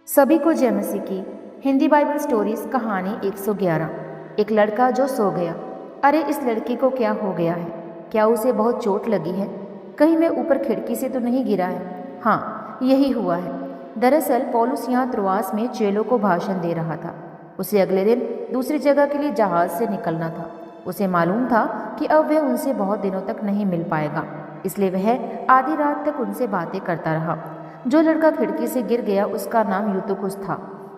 सभी को जय मसीह की। हिंदी बाइबल स्टोरीज कहानी 111। एक लड़का जो सो गया। अरे इस लड़के को क्या हो गया है? क्या उसे बहुत चोट लगी है? कहीं मैं ऊपर खिड़की से तो नहीं गिरा है? हाँ, यही हुआ है। दरअसल पौलुस यहाँ त्रोआस में चेलों को भाषण दे रहा था। उसे अगले दिन दूसरी जगह के लिए जहाज से निकलना था। उसे मालूम था कि अब वह उनसे बहुत दिनों तक नहीं मिल पाएगा, इसलिए वह आधी रात तक उनसे बातें करता रहा। जो लड़का खिड़की से गिर गया उसका नाम यूतुखुस था।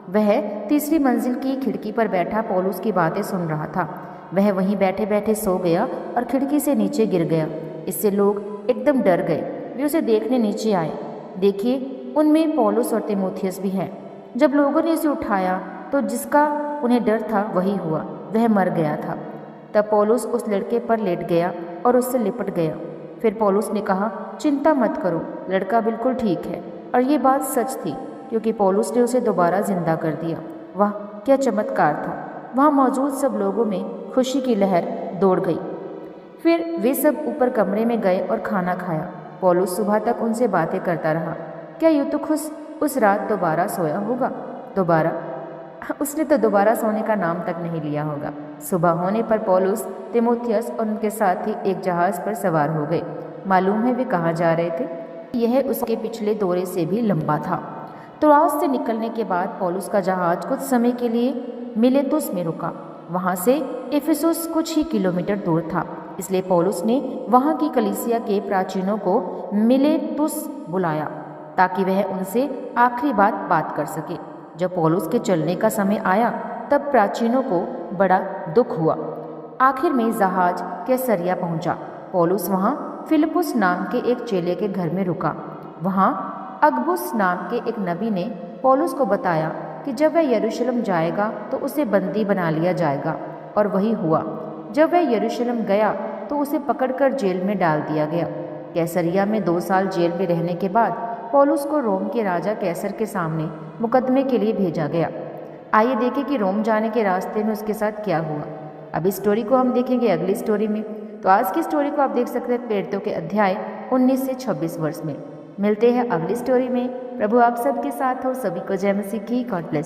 वह तीसरी मंजिल की खिड़की पर बैठा पौलुस की बातें सुन रहा था। वह वहीं बैठे बैठे सो गया और खिड़की से नीचे गिर गया। इससे लोग एकदम डर गए। वे उसे देखने नीचे आए। देखिए, उनमें पौलुस और तीमुथियुस भी हैं। जब लोगों ने उसे उठाया तो जिसका उन्हें डर था वही हुआ, वह मर गया था। तब पौलुस उस लड़के पर लेट गया और उससे लिपट गया। फिर पौलुस ने कहा, चिंता मत करो, लड़का बिल्कुल ठीक है। और ये बात सच थी, क्योंकि पौलुस ने उसे दोबारा जिंदा कर दिया। वाह, क्या चमत्कार था! वहाँ मौजूद सब लोगों में खुशी की लहर दौड़ गई। फिर वे सब ऊपर कमरे में गए और खाना खाया। पौलुस सुबह तक उनसे बातें करता रहा। क्या यूतुखुस उस रात दोबारा सोया होगा? दोबारा? उसने तो दोबारा सोने का नाम तक नहीं लिया होगा। सुबह होने पर पौलुस, तीमुथियुस और उनके साथी एक जहाज पर सवार हो गए। मालूम है वे कहाँ जा रहे थे? यह उसके पिछले दौरे से भी लंबा था। त्रोआस से निकलने के बाद पौलुस का जहाज कुछ समय के लिए मिलेतुस में रुका। वहां से इफिसुस कुछ ही किलोमीटर दूर था, इसलिए पौलुस ने वहां की कलीसिया के प्राचीनों को मिलेतुस बुलाया ताकि वह उनसे आखिरी बात कर सके। जब पौलुस के चलने का समय आया तब प्राचीनों को बड़ा दुख हुआ। आखिर में जहाज कैसरिया पहुंचा। पौलुस वहां फिलिपुस नाम के एक चेले के घर में रुका। वहां अगबुस नाम के एक नबी ने पौलुस को बताया कि जब वह यरूशलेम जाएगा तो उसे बंदी बना लिया जाएगा। और वही हुआ। जब वह यरूशलेम गया तो उसे पकड़कर जेल में डाल दिया गया। कैसरिया में 2 साल जेल में रहने के बाद पौलुस को रोम के राजा कैसर के सामने मुकदमे के लिए भेजा गया। आइए देखें कि रोम जाने के रास्ते में उसके साथ क्या हुआ। अब इस स्टोरी को हम देखेंगे अगली स्टोरी में। तो आज की स्टोरी को आप देख सकते हैं प्रेरितों के अध्याय 19 से 26 वर्ष में। मिलते हैं अगली स्टोरी में। प्रभु आप सबके साथ हो। सभी को जय मसीह की। God bless.